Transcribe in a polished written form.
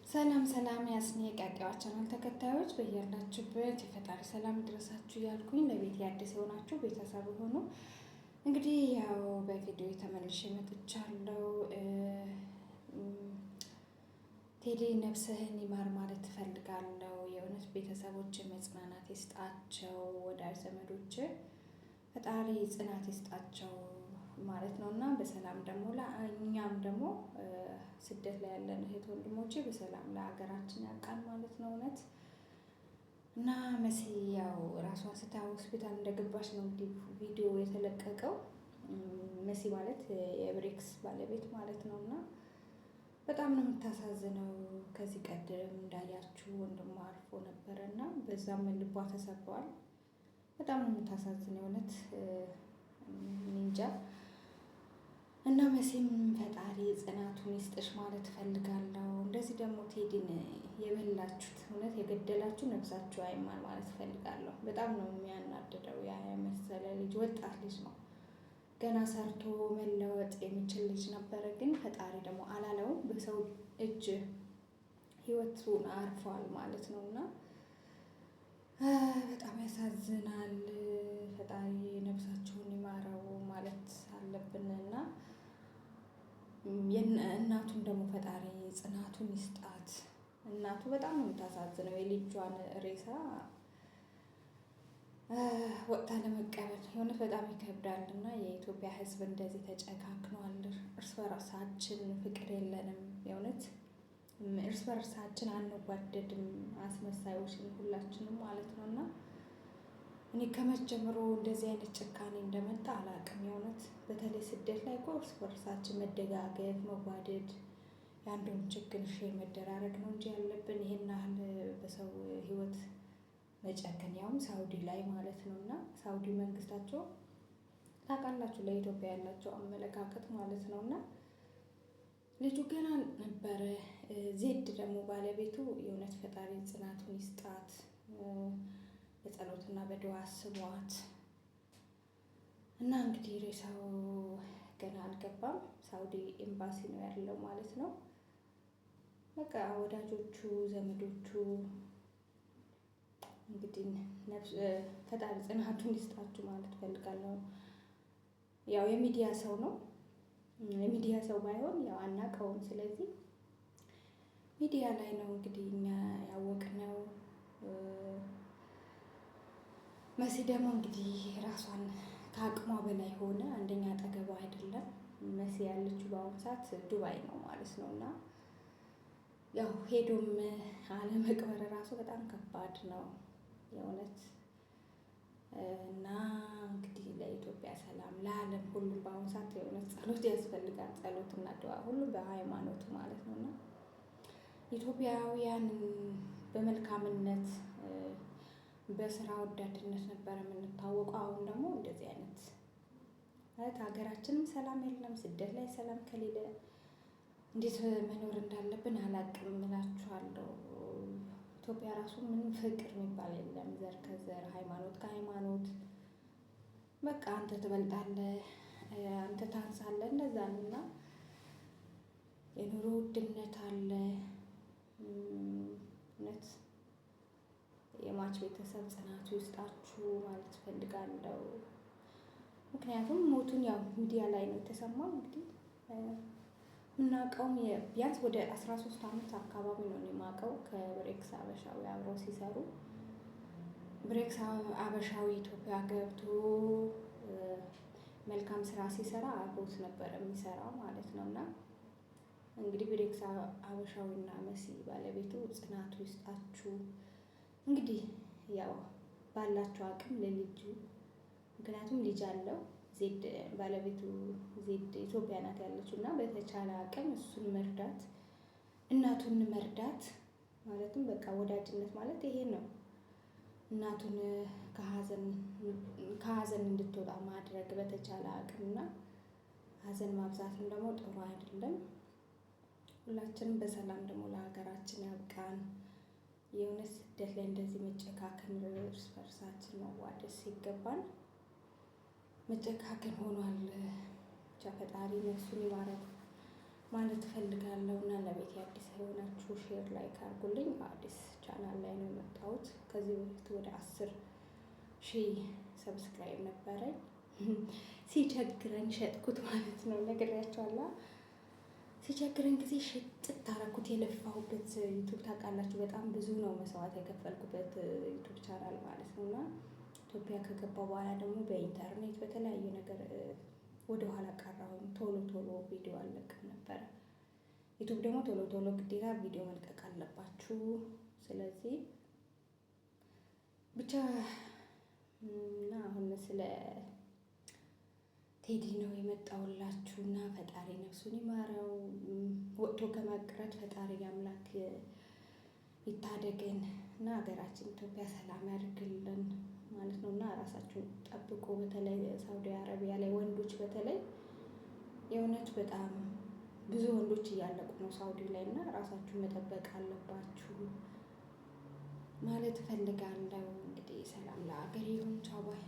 ሰላም ሰላም ያስኔ ቃቂዋ ቻናል ተከታዮች በያላችሁበት የፈጣሪ ሰላም ድረሳችሁ እያልኩኝ ለቤት አዲስ የሆናችሁ ቤተሰብ ሆኑ። እንግዲህ ያው በቪዲዮ ተመልሼ መጥቻለሁ። ቴዲ ነፍስህን ይማር ማለት እፈልጋለሁ። የእውነት ቤተሰቦች መጽናናት ይስጣቸው፣ ወዳጅ ዘመዶች ፈጣሪ ጽናት ይስጣቸው ማለት ነው እና በሰላም ደግሞ እኛም ደግሞ ስደት ላይ ያለን እህት ወንድሞቼ በሰላም ለሀገራችን ያውቃን ማለት ነው እውነት። እና መሲ ያው ራሷን ስታ ሆስፒታል እንደገባች ነው እንግዲህ ቪዲዮ የተለቀቀው። መሲ ማለት የብሬክስ ባለቤት ማለት ነው እና በጣም ነው የምታሳዝነው። ከዚህ ቀደም እንዳያችሁ ወንድሟ አርፎ ነበረ እና በዛም ልቧ ተሰብሯል። በጣም ነው የምታሳዝነው እውነት እንጃ። እና መሲም ፈጣሪ ጽናቱን ይስጥሽ ማለት እፈልጋለሁ። እንደዚህ ደግሞ ቴዲን የበላችሁት እውነት የገደላችሁ ነፍሳችሁ አይማር ማለት እፈልጋለሁ። በጣም ነው የሚያናድደው። ያ የመሰለ ልጅ ወጣት ልጅ ነው፣ ገና ሰርቶ መለወጥ የሚችል ልጅ ነበረ። ግን ፈጣሪ ደግሞ አላለውም፣ በሰው እጅ ህይወቱን አርፏል ማለት ነው እና በጣም ያሳዝናል። ፈጣሪ ነፍሳቸውን ይማረው ማለት አለብን እና እናቱን ደግሞ ፈጣሪ ጽናቱን ይስጣት። እናቱ በጣም ነው የምታሳዝነው። የልጇን ሬሳ ወጥታ ለመቀበል የሆነ በጣም ይከብዳል እና የኢትዮጵያ ሕዝብ እንደዚህ ተጨካክኗል። እርስ በራሳችን ፍቅር የለንም። የእውነት እርስ በራሳችን አንዋደድም። አስመሳዮች ሁላችንም ማለት ነው እና እኔ ከመጀመሩ እንደዚህ አይነት ጭካኔ እንደመጣ አላውቅም። የእውነት በተለይ ስደት ላይ እኮ እርስ በርሳችን መደጋገፍ፣ መዋደድ፣ የአንዱን ችግር ሼር መደራረግ ነው እንጂ ያለብን ይሄን ያህል በሰው ህይወት መጨከን፣ ያውም ሳውዲ ላይ ማለት ነው እና ሳውዲ መንግስታቸው ታውቃላችሁ ለኢትዮጵያ ያላቸው አመለካከት ማለት ነው እና ልጁ ገና ነበረ። ዜድ ደግሞ ባለቤቱ የእውነት ፈጣሪ ጽናቱን ይስጣት፣ በጸሎትና በድዋ አስቧት እና እንግዲህ ሬሳው ገና አልገባም። ሳውዲ ኤምባሲ ነው ያለው ማለት ነው። በቃ ወዳጆቹ ዘመዶቹ እንግዲህ ፈጣሪ ጽናቱን ይስጣችሁ ማለት ፈልጋለሁ። ያው የሚዲያ ሰው ነው። የሚዲያ ሰው ባይሆን ያው አናውቀውም። ስለዚህ ሚዲያ ላይ ነው እንግዲህ እኛ ያወቅነው። መሲ ደግሞ እንግዲህ ራሷን ከአቅሟ በላይ ሆነ። አንደኛ አጠገቧ አይደለም። መሲ ያለችው በአሁኑ ሰዓት ዱባይ ነው ማለት ነው እና ያው ሄዶም አለመቅበር ራሱ በጣም ከባድ ነው የእውነት። እና እንግዲህ ለኢትዮጵያ ሰላም፣ ለዓለም ሁሉም በአሁኑ ሰዓት የእውነት ጸሎት ያስፈልጋል። ጸሎትና ድዋ ሁሉም በሃይማኖቱ ማለት ነው እና ኢትዮጵያውያን በመልካምነት በስራ ወዳድነት ነበር የምንታወቀው። አሁን ደግሞ እንደዚህ አይነት ሀገራችንም ሰላም የለም። ስደት ላይ ሰላም ከሌለ እንዴት መኖር እንዳለብን አላውቅም እላችኋለሁ። ኢትዮጵያ ራሱ ምንም ፍቅር የሚባል የለም። ዘር ከዘር ሃይማኖት ከሃይማኖት በቃ አንተ ትበልጣለህ፣ አንተ ታንሳለህ እንደዛ ነው እና የኑሮ ውድነት አለ እውነት። የሟች ቤተሰብ ጽናቱ ይስጣችሁ ማለት እፈልጋለሁ። ምክንያቱም ሞቱን ያው ሚዲያ ላይ ነው የተሰማው። እንግዲህ የምናውቀውም ቢያንስ ወደ 13 ዓመት አካባቢ ነው የማውቀው ከብሬክስ አበሻዊ አብረው ሲሰሩ። ብሬክስ አበሻዊ ኢትዮጵያ ገብቶ መልካም ስራ ሲሰራ አብሮት ነበር የሚሰራው ማለት ነው እና እንግዲህ ብሬክስ አበሻዊና መሲ ባለቤቱ ጽናቱ ይስጣችሁ። እንግዲህ ያው ባላችሁ አቅም ለልጁ፣ ምክንያቱም ልጅ አለው ዜድ ባለቤቱ ዜድ ኢትዮጵያ ናት ያለችው እና በተቻለ አቅም እሱን መርዳት፣ እናቱን መርዳት ማለትም በቃ ወዳጅነት ማለት ይሄ ነው። እናቱን ከሀዘን እንድትወጣ ማድረግ በተቻለ አቅምና ሀዘን ማብዛትም ደግሞ ጥሩ አይደለም። ሁላችንም በሰላም ደግሞ ለሀገራችን ያብቃን። የእውነት ስደት ላይ እንደዚህ መጨካከን፣ እርስ በርሳችን መዋደድ ሲገባን መጨካከን ሆኗል። ብቻ ፈጣሪ ነፍሱን ይማረው ማለት እፈልጋለሁ። እና ለቤት አዲስ የሆናችሁ ሼር ላይክ አድርጉልኝ። አዲስ ቻናል ላይ ነው የመጣሁት። ከዚህ በፊት ወደ 10,000 ሰብስክራይብ ነበረኝ። ሲቸግረኝ ሸጥኩት ማለት ነው። ነግሬያቸዋለሁ። ሲቸግረኝ ጊዜ ሽጥት አደረኩት። የለፋሁበት ዩቱብ ታውቃላችሁ፣ በጣም ብዙ ነው መስዋዕት የከፈልኩበት ዩቱብ ቻናል ማለት ነው። እና ኢትዮጵያ ከገባሁ በኋላ ደግሞ በኢንተርኔት በተለያየ ነገር ወደኋላ ቀረሁኝ። ቶሎ ቪዲዮ አልለቅም ነበረ። ዩቱብ ደግሞ ቶሎ ግዴታ ቪዲዮ መልቀቅ አለባችሁ። ስለዚህ ብቻ እና አሁን ስለ ቴዲ ነው የመጣሁላችሁ እና ፈጣሪ ነፍሱን ይማረው። ወጥቶ ከመቅረት ፈጣሪ አምላክ ይታደገን እና ሀገራችን ኢትዮጵያ ሰላም ያድርግልን ማለት ነው። እና ራሳችሁን ጠብቁ። በተለይ ሳውዲ አረቢያ ላይ ወንዶች በተለይ የእውነት በጣም ብዙ ወንዶች እያለቁ ነው ሳውዲ ላይ እና ራሳችሁን መጠበቅ አለባችሁ ማለት እፈልጋለሁ። እንግዲህ ሰላም ለሀገር ይሁን። ቻው ባይ